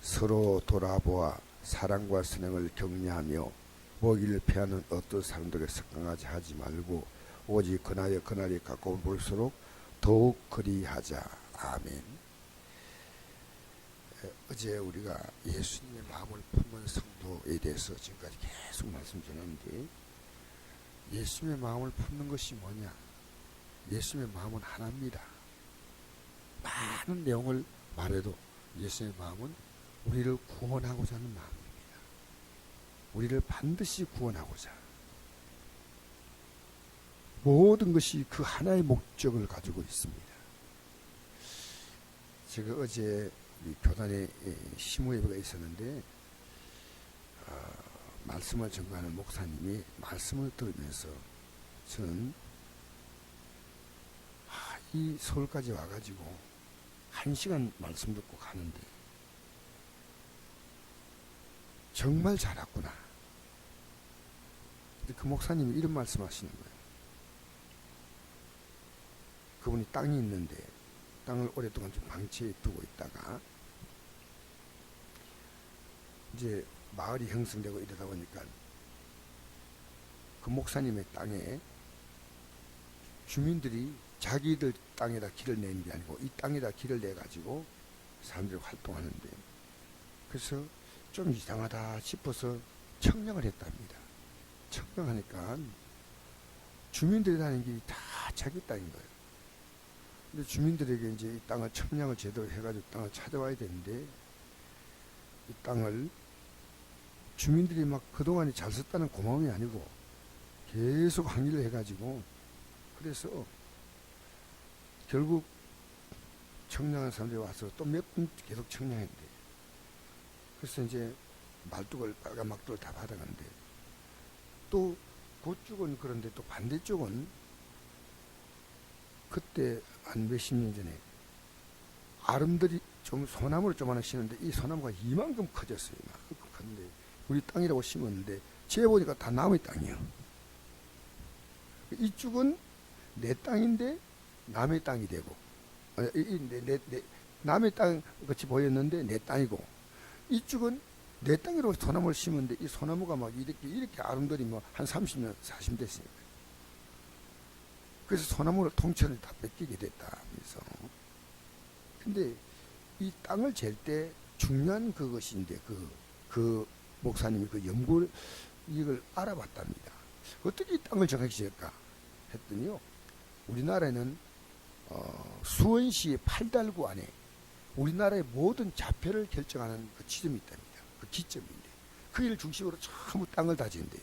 서로 돌아보아 사랑과 선행을 격려하며 먹이를 패하는 어떤 사람들에게 석강하지 하지 말고 오직 그날에 그날이 가까운 볼수록 더욱 그리하자. 아멘. 어제 우리가 예수님의 마음을 품은 성도에 대해서 지금까지 계속 말씀 드렸는데, 예수님의 마음을 품는 것이 뭐냐? 예수님의 마음은 하나입니다. 많은 내용을 말해도 예수님의 마음은 우리를 구원하고자 하는 마음입니다. 우리를 반드시 구원하고자. 모든 것이 그 하나의 목적을 가지고 있습니다. 제가 어제 교단에 시무 예배가 있었는데, 말씀을 전가하는 목사님이 말씀을 들으면서 저는 이 서울까지 와가지고 1시간 말씀 듣고 가는데 정말 잘 왔구나. 근데 그 목사님이 이런 말씀 하시는 거예요. 그분이 땅이 있는데 땅을 오랫동안 좀 방치해 두고 있다가 이제 마을이 형성되고 이러다 보니까 그 목사님의 땅에 주민들이 자기들 땅에다 길을 내는 게 아니고 이 땅에다 길을 내가지고 사람들이 활동하는데, 그래서 좀 이상하다 싶어서 청량을 했답니다. 청량하니까 주민들이 다니는 길이 다 자기 땅인 거예요. 근데 주민들에게 이제 이 땅을 청량을 제대로 해가지고 땅을 찾아와야 되는데, 이 땅을 주민들이 막 그동안에 잘 썼다는 고마움이 아니고 계속 항의를 해가지고, 그래서 결국 청량한 사람들이 와서 또 몇 분 계속 청량했는데, 그래서 이제 말뚝을 빨간 막뚝을 다 받아가는데, 또 그쪽은 그런데 또 반대쪽은 그때 한 몇십 년 전에 아름들이 좀 소나무를 좀 하나 심었는데 이 소나무가 이만큼 커졌어요. 이만큼 컸는데 우리 땅이라고 심었는데 재보니까 다 남의 땅이에요. 이쪽은 내 땅인데 남의 땅이 되고, 남의 땅 같이 보였는데 내 땅이고, 이쪽은 내 땅으로 소나무를 심었는데 이 소나무가 막 이렇게 아름들이 뭐 한 30년, 40년 됐으니까. 그래서 소나무를 통째로 다 뺏기게 됐다면서. 근데 이 땅을 잴 때 중요한 그것인데, 그 목사님이 그 연구를 이걸 알아봤답니다. 어떻게 이 땅을 정확히 잴까 했더니요, 우리나라에는 수원시의 8달구 안에 우리나라의 모든 자폐를 결정하는 그 지점이 있답니다. 그 기점인데 그 일 중심으로 전부 땅을 다진대요.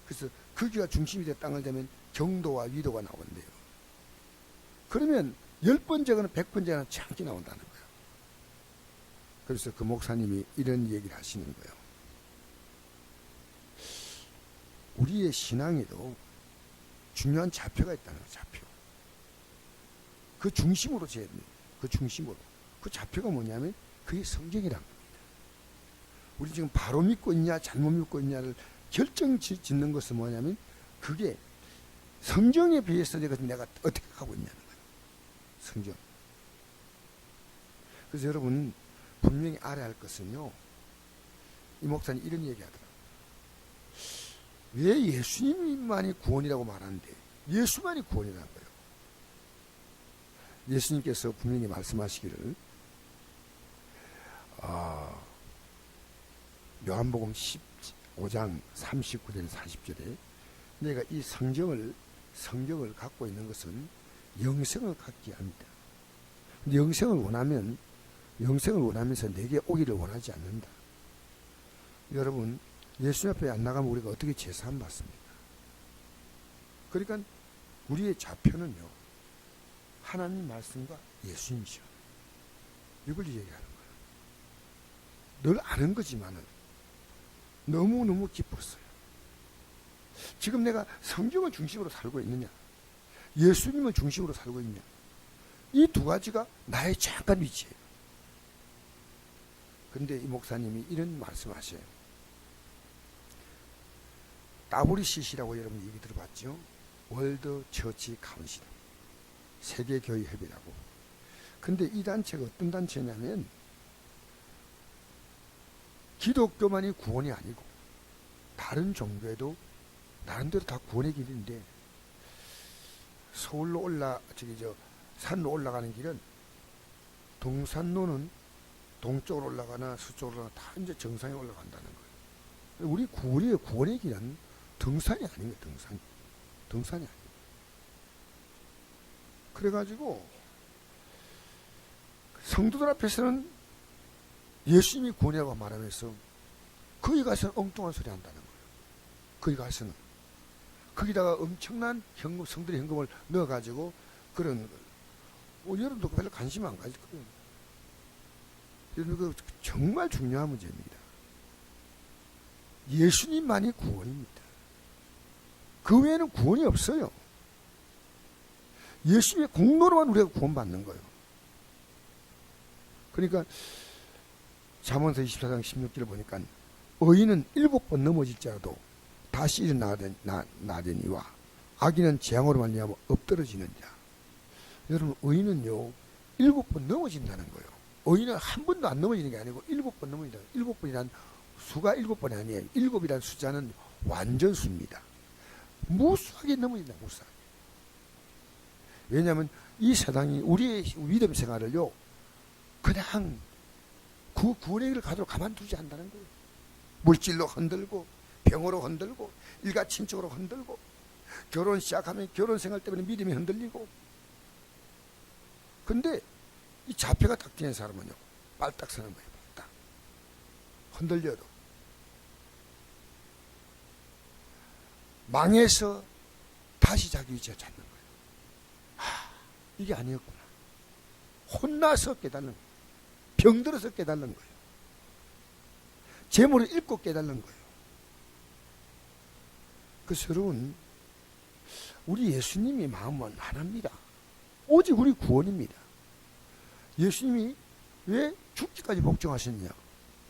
그래서 거기가 중심이 된 땅을 대면 경도와 위도가 나온대요. 그러면 10번째거나 100번째나 참기 나온다는 거예요. 그래서 그 목사님이 이런 얘기를 하시는 거예요. 우리의 신앙에도 중요한 좌표가 있다는 거예요. 좌표. 그 중심으로 재야 됩니다. 그 중심으로. 그 좌표가 뭐냐면 그게 성경이란 겁니다. 우리 지금 바로 믿고 있냐 잘못 믿고 있냐를 결정 짓는 것은 뭐냐면 그게 성경에 비해서 내가 어떻게 하고 있냐는 거예요. 성경. 그래서 여러분 분명히 알아야 할 것은요, 이 목사님 이런 얘기 하더라고요. 왜 예수님만이 구원이라고 말하는데 예수만이 구원이라는 거예요. 예수님께서 분명히 말씀하시기를 요한복음 15장 39절 40절에 내가 이 성경을 갖고 있는 것은 영생을 갖게 합니다. 근데 영생을 원하면서 내게 오기를 원하지 않는다. 여러분, 예수 앞에 안 나가면 우리가 어떻게 제사함 받습니까? 그러니까 우리의 좌표는요, 하나님 말씀과 예수님이죠. 이걸 얘기하는 거예요. 늘 아는 거지만은 너무너무 기뻤어요. 지금 내가 성경을 중심으로 살고 있느냐, 예수님을 중심으로 살고 있느냐, 이 두 가지가 나의 잠깐 위치예요. 근데 이 목사님이 이런 말씀하셔요. WCC라고 여러분 얘기 들어봤죠? 월드 처치 카운실, 세계교회 협의라고. 근데 이 단체가 어떤 단체냐면 기독교만이 구원이 아니고 다른 종교에도 나름대로 다 구원의 길인데, 서울로 산로 올라가는 길은 동산로는 동쪽으로 올라가나 서쪽으로 올라가나 다 이제 정상에 올라간다는 거예요. 우리 구원의 길은 등산이 아닙니다. 등산이 아니에요. 그래가지고 성도들 앞에서는 예수님이 구원이라고 말하면서 거기 가서는 엉뚱한 소리 한다는 거예요. 거기 가서는 거기다가 엄청난 현금, 성들의 현금을 넣어가지고 그런 여러분도 별로 관심 안 가질 거예요. 여러분, 정말 중요한 문제입니다. 예수님만이 구원입니다. 그 외에는 구원이 없어요. 예수님의 공로로만 우리가 구원받는 거예요. 그러니까 잠언서 24장 16절을 보니까 의인은 7번 넘어질지라도 다시 일어나려니와 악인은 재앙으로 말미암아 엎드러지느니라. 여러분, 의인은요 7번 넘어진다는 거예요. 의인은 한 번도 안 넘어지는 게 아니고 7번 넘어진다. 7번이란 수가 7번이 아니에요. 7이란 숫자는 완전수입니다. 무수하게 넘어진다. 무수하게. 왜냐하면 이 세상이 우리의 믿음 생활을요 그냥 그 구원의 길을 가도록 가만두지 않는다는 거예요. 물질로 흔들고 병으로 흔들고 일가친척으로 흔들고 결혼 시작하면 결혼 생활 때문에 믿음이 흔들리고. 근데 이 자폐가 딱 되는 사람은요 빨딱 서는 거예요. 빨딱 흔들려도 망해서 다시 자기 위치에 찾는 거예요. 이게 아니었구나. 혼나서 깨달는 거예요. 병들어서 깨달는 거예요. 재물을 잃고 깨달는 거예요. 그래서 여러분, 우리 예수님이 마음은 하나입니다. 오직 우리 구원입니다. 예수님이 왜 죽기까지 복종하셨냐?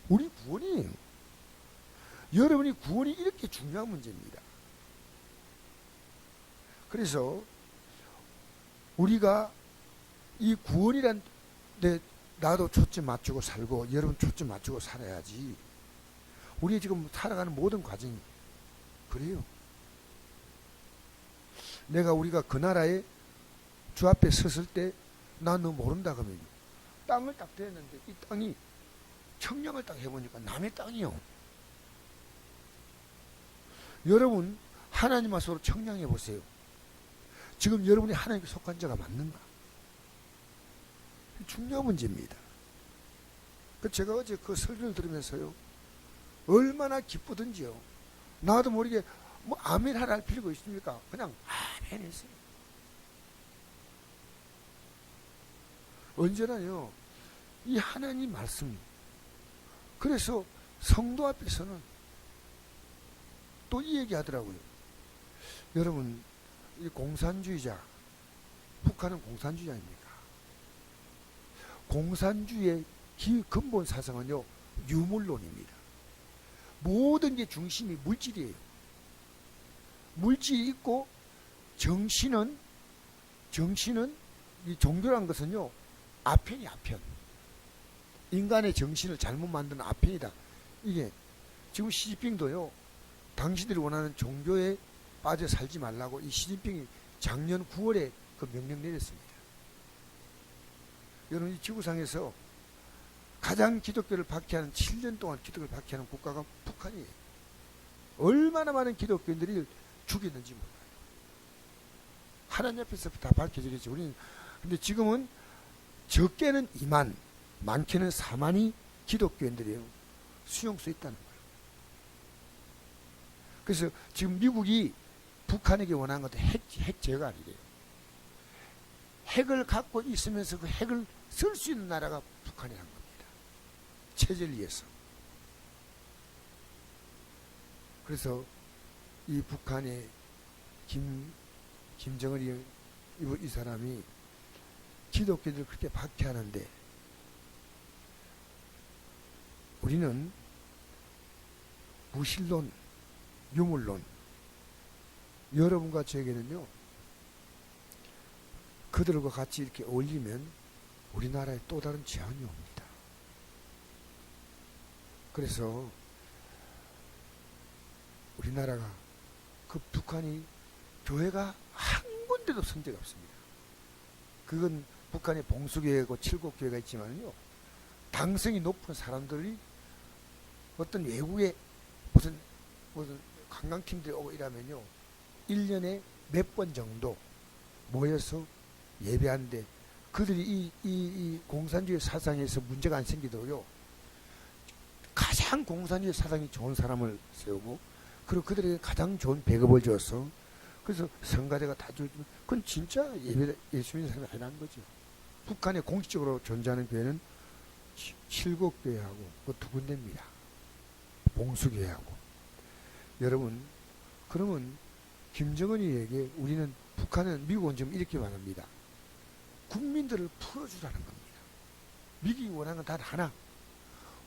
우리 구원이에요. 여러분이 구원이 이렇게 중요한 문제입니다. 그래서 우리가 이 구원이란 데 나도 초점 맞추고 살고 여러분 초점 맞추고 살아야지. 우리 지금 살아가는 모든 과정이 그래요. 우리가 그 나라에 주 앞에 섰을 때 나 너 모른다 그러면 땅을 딱 대는데 이 땅이 청량을 딱 해보니까 남의 땅이요. 여러분 하나님 앞으로 청량해 보세요. 지금 여러분이 하나님께 속한 자가 맞는가? 중요한 문제입니다. 제가 어제 그 설교를 들으면서요 얼마나 기쁘던지요. 나도 모르게 뭐 아멘 하라 할 필요가 있습니까? 그냥 아멘 했어요. 언제나요 이 하나님 말씀. 그래서 성도 앞에서는 또 이 얘기 하더라고요. 여러분 이 공산주의자, 북한은 공산주의 아닙니까? 공산주의의 근본 사상은요 유물론입니다. 모든 게 중심이 물질이에요. 물질이 있고 정신은 이 종교란 것은요 아편이 아편. 인간의 정신을 잘못 만드는 아편이다. 이게 지금 시진핑도요 당신들이 원하는 종교에 빠져 살지 말라고 이 시진핑이 작년 9월에 그 명령 내렸습니다. 여러분 이 지구상에서 가장 기독교를 박해하는 7년 동안 기독교를 박해하는 국가가 북한이에요. 얼마나 많은 기독교인들이 죽였는지 몰라요. 하나님 앞에서 다 밝혀지겠죠. 우리는 근데 지금은 적게는 2만, 많게는 4만이 기독교인들이에요. 수용소 있다는 거예요. 그래서 지금 미국이 북한에게 원하는 것도 핵 제거하기래요. 핵을 갖고 있으면서 그 핵을 쓸 수 있는 나라가 북한이란 겁니다. 체제를 위해서. 그래서 이 북한의 김정은이 이 사람이 기독교들을 그렇게 박해하는데 우리는 무신론, 유물론, 여러분과 저에게는요 그들과 같이 이렇게 어울리면 우리나라에 또 다른 재앙이 옵니다. 그래서 우리나라가 그 북한이 교회가 한 군데도 선제가 없습니다. 그건 북한의 봉수교회고 칠곡교회가 있지만요, 당성이 높은 사람들이 어떤 외국에 무슨 관광팀들이 오고 이러면요, 1년에 몇 번 정도 모여서 예배하는데, 그들이 이 공산주의 사상에서 문제가 안 생기도록요, 가장 공산주의 사상이 좋은 사람을 세우고, 그리고 그들에게 가장 좋은 배급을 줘서, 그래서 성가대가 다 주면, 그건 진짜 예수 믿는 사람이 아니라는 거죠. 북한에 공식적으로 존재하는 교회는 칠곡교회하고 그 두 군데입니다. 봉수교회하고. 여러분, 그러면 김정은이에게 우리는, 북한은, 미국은 지금 이렇게 말합니다. 국민들을 풀어주라는 겁니다. 미국이 원하는 건 단 하나,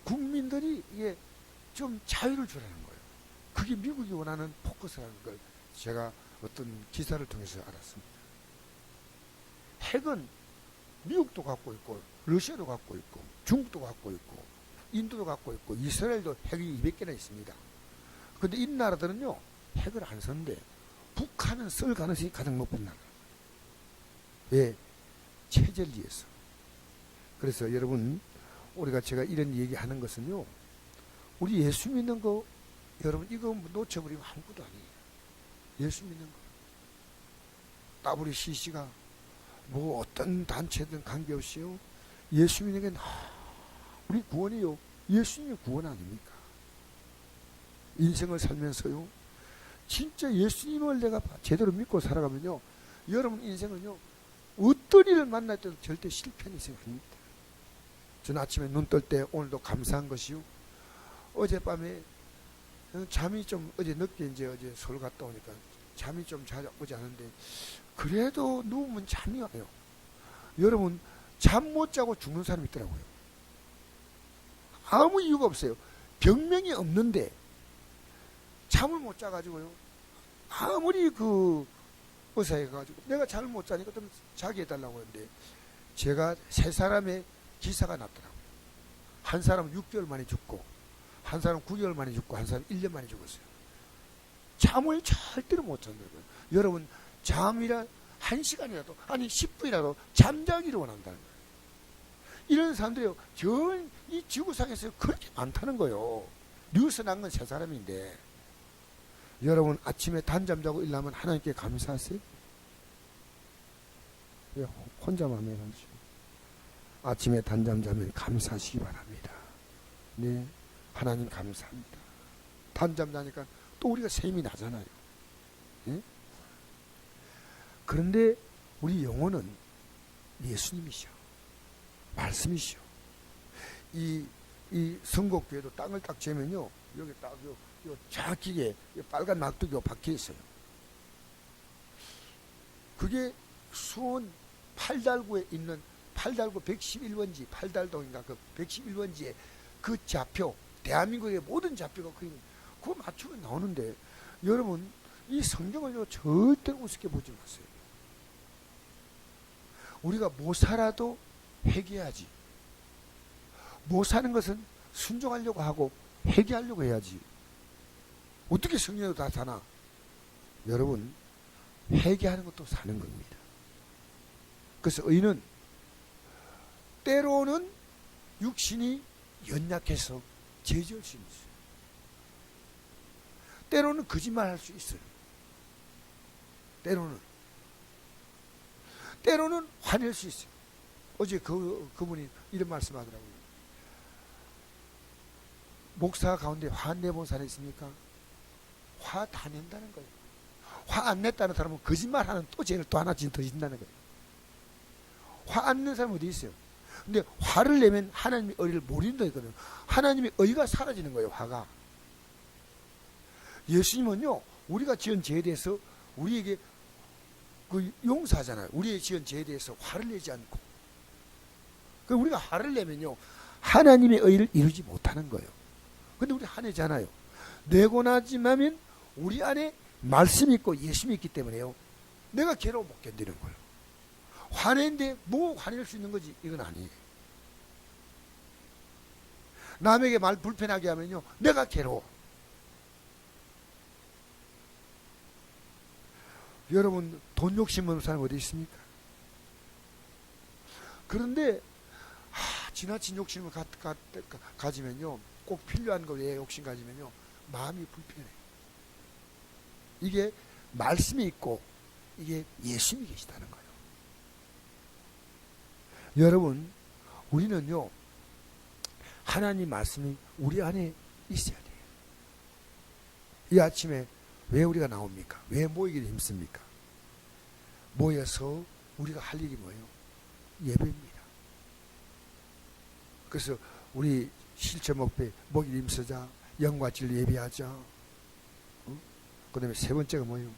국민들이 이게 좀 자유를 주라는 거예요. 그게 미국이 원하는 포커스라는 걸 제가 어떤 기사를 통해서 알았습니다. 핵은 미국도 갖고 있고, 러시아도 갖고 있고, 중국도 갖고 있고, 인도도 갖고 있고, 이스라엘도 핵이 200개나 있습니다. 근데 이 나라들은요, 핵을 안 쓰는데 북한은 쓸 가능성이 가장 높은 나라. 왜? 체제를 위해서. 그래서 여러분, 우리가 제가 이런 얘기하는 것은요, 우리 예수 믿는 거, 여러분 이거 놓쳐버리면 아무것도 아니에요. 예수 믿는 거. WCC가 뭐 어떤 단체든 관계없이요, 예수 믿는 게 우리 구원이요, 예수님의 구원 아닙니까? 인생을 살면서요, 진짜 예수님을 내가 제대로 믿고 살아가면요, 여러분 인생은요, 어떤 일을 만날 때도 절대 실패한 인생 아닙니다. 전 아침에 눈 뜰 때 오늘도 감사한 것이요, 어젯밤에 잠이 좀, 어제 늦게 이제 어제 서울 갔다 오니까 잠이 좀 잘 오지 않은데, 그래도 누우면 잠이 와요. 여러분, 잠 못 자고 죽는 사람이 있더라고요. 아무 이유가 없어요. 병명이 없는데 잠을 못 자가지고요, 아무리 그 의사에 가가지고 내가 잠을 못 자니까 좀 자게 해달라고 하는데, 제가 세 사람의 기사가 났더라고요. 한 사람은 6개월 만에 죽고, 한 사람은 9개월 만에 죽고, 한 사람은 1년 만에 죽었어요. 잠을 절대로 못 잔다고요. 여러분, 잠이라 1시간이라도, 아니 10분이라도 잠자기를 원한다는 거예요. 이런 사람들이요, 이 지구상에서 그렇게 많다는 거예요. 뉴스 난 건 세 사람인데, 여러분 아침에 단잠 자고 일어나면 하나님께 감사하세요? 왜 혼자만 해가지고 아침에 단잠 자면 감사하시기 바랍니다. 네, 하나님 감사합니다. 단잠 자니까 또 우리가 셈이 나잖아요. 네? 그런데 우리 영혼은 예수님이셔, 말씀이시오. 이 성곡교회도 땅을 딱 재면요, 여기 딱 요 정확하게 빨간 낙두기가 박혀 있어요. 그게 수원 팔달구에 있는 팔달구 111번지, 팔달동인가 그 111번지에 그 좌표, 대한민국의 모든 좌표가 그거 맞추면 나오는데, 여러분 이 성경을요, 절대 우습게 보지 마세요. 우리가 못 살아도 회개하지, 못 사는 것은 순종하려고 하고 회개하려고 해야지. 어떻게 성령으로 다 사나? 여러분, 회개하는 것도 사는 겁니다. 그래서 의인은 때로는 육신이 연약해서 죄지을 수 있어요. 때로는 거짓말할 수 있어요. 때로는 화낼 수 있어요. 어제 그분이 이런 말씀하더라고요. 목사 가운데 화 안 내본 사람 있습니까? 화 다 낸다는 거예요. 화 안 냈다는 사람은 거짓말하는 또 죄를 또 하나 더 짓는다는 거예요. 화 안 낸 사람은 어디 있어요? 근데 화를 내면 하나님의 의를 모른다 했거든요. 하나님의 의가 사라지는 거예요, 화가. 예수님은요, 우리가 지은 죄에 대해서 우리에게 그 용서하잖아요. 우리의 지은 죄에 대해서 화를 내지 않고. 그 우리가 화를 내면요, 하나님의 의를 이루지 못하는 거예요. 근데 우리 화내잖아요. 내고 나지만 우리 안에 말씀이 있고 예수님이 있기 때문에요, 내가 괴로움 못 견디는 거예요. 화내는데 뭐 화낼 수 있는 거지? 이건 아니에요. 남에게 말 불편하게 하면요, 내가 괴로워. 여러분, 돈 욕심 없는 사람 어디 있습니까? 그런데 지나친 욕심을 가지면요, 꼭 필요한 거에 욕심 가지면요, 마음이 불편해. 이게 말씀이 있고 이게 예수님이 계시다는 거예요. 여러분, 우리는요, 하나님 말씀이 우리 안에 있어야 돼요. 이 아침에 왜 우리가 나옵니까? 왜 모이기를 힘씁니까? 모여서 우리가 할 일이 뭐예요? 예배입니다. 그래서 우리 실체 목배 목일 힘쓰자, 영과 진리 예배하자. 그 다음에 세 번째가 뭐예요?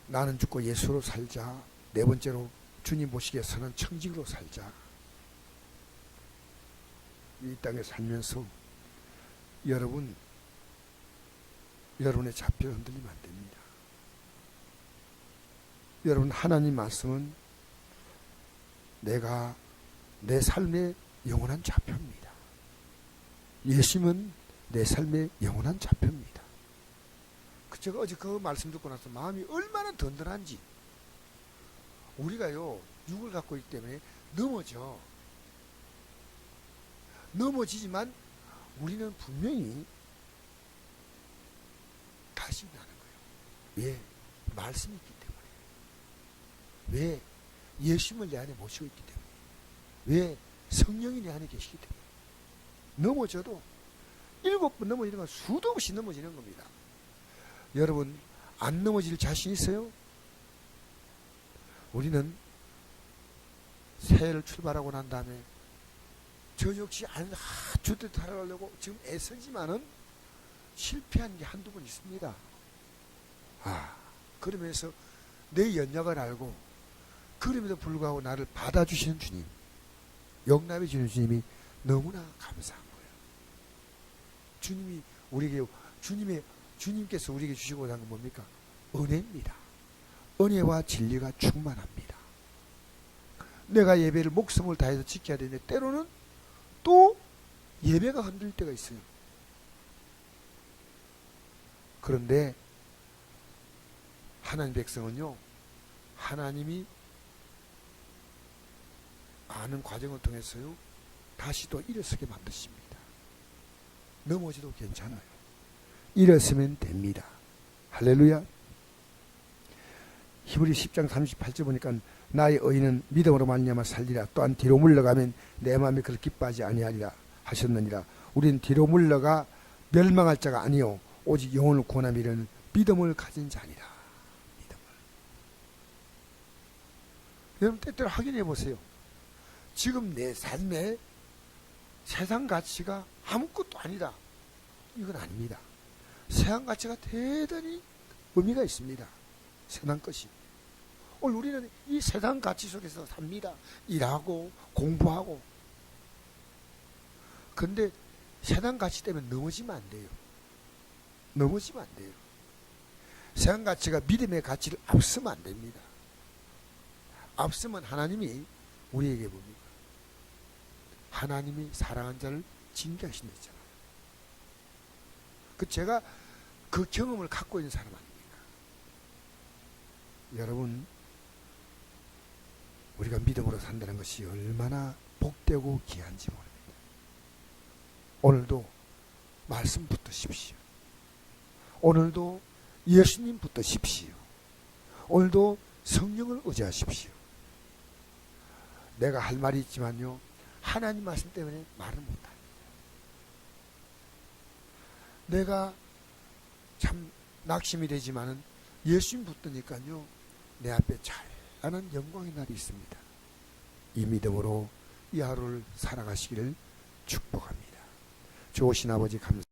나는 죽고 예수로 살자. 네 번째로 주님 보시기에 선한 청직으로 살자. 이 땅에 살면서 여러분의 자필 흔들리면 안 됩니다. 여러분, 하나님 말씀은 내 삶의 영원한 좌표입니다. 예수님은 내 삶의 영원한 좌표입니다. 제가 어제 그 말씀 듣고 나서 마음이 얼마나 든든한지. 우리가요, 육을 갖고 있기 때문에 넘어지지만 우리는 분명히 다시 나는 거예요. 왜? 말씀이 있기 때문에. 왜? 예수님을 내 안에 모시고 있기 때문에. 왜? 성령이 내 안에 계시기 때문에. 넘어져도 7번 넘어지는 건 수도 없이 넘어지는 겁니다. 여러분, 안 넘어질 자신 있어요? 우리는 새해를 출발하고 난 다음에 저 역시 주뜻 살아가려고 지금 애쓰지만은 실패한 게 한두 번 있습니다. 그러면서 내 연약을 알고, 그럼에도 불구하고 나를 받아주시는 주님, 용납해 주는 주님이 너무나 감사한 거예요. 주님이 우리에게, 주님께서 우리에게 주시고 난 건 뭡니까? 은혜입니다. 은혜와 진리가 충만합니다. 내가 예배를 목숨을 다해서 지켜야 되는데 때로는 또 예배가 흔들릴 때가 있어요. 그런데 하나님 백성은요, 하나님이 아는 과정을 통해서요, 다시 또 일어서게 만드십니다. 넘어져도 괜찮아요. 일어서면 됩니다. 할렐루야. 히브리 10장 38절 보니까 나의 의인은 믿음으로 말미암아 살리라. 또한 뒤로 물러가면 내 마음이 그를 기뻐하지 아니하리라 하셨느니라. 우리는 뒤로 물러가 멸망할 자가 아니요 오직 영혼을 구원하며 이르는 믿음을 가진 자니라. 믿음을. 여러분, 때때로 확인해 보세요. 지금 내 삶에 세상 가치가 아무것도 아니다, 이건 아닙니다. 세상 가치가 대단히 의미가 있습니다. 세상 것이. 오늘 우리는 이 세상 가치 속에서 삽니다. 일하고 공부하고. 근데 세상 가치 때문에 넘어지면 안 돼요. 넘어지면 안 돼요. 세상 가치가 믿음의 가치를 앞서면 안 됩니다. 앞서면 하나님이 우리에게 뭡니까? 하나님이 사랑한 자를 징계하신다 했잖아요. 제가 그 경험을 갖고 있는 사람 아닙니까? 여러분, 우리가 믿음으로 산다는 것이 얼마나 복되고 귀한지 모릅니다. 오늘도 말씀 붙드십시오. 오늘도 예수님 붙드십시오. 오늘도 성령을 의지하십시오. 내가 할 말이 있지만요, 하나님 말씀 때문에 말을 못합니다. 내가 참 낙심이 되지만은 예수님 붙드니까요, 내 앞에 찬란한 영광의 날이 있습니다. 이 믿음으로 이 하루를 살아가시기를 축복합니다. 좋으신 아버지 감사합니다.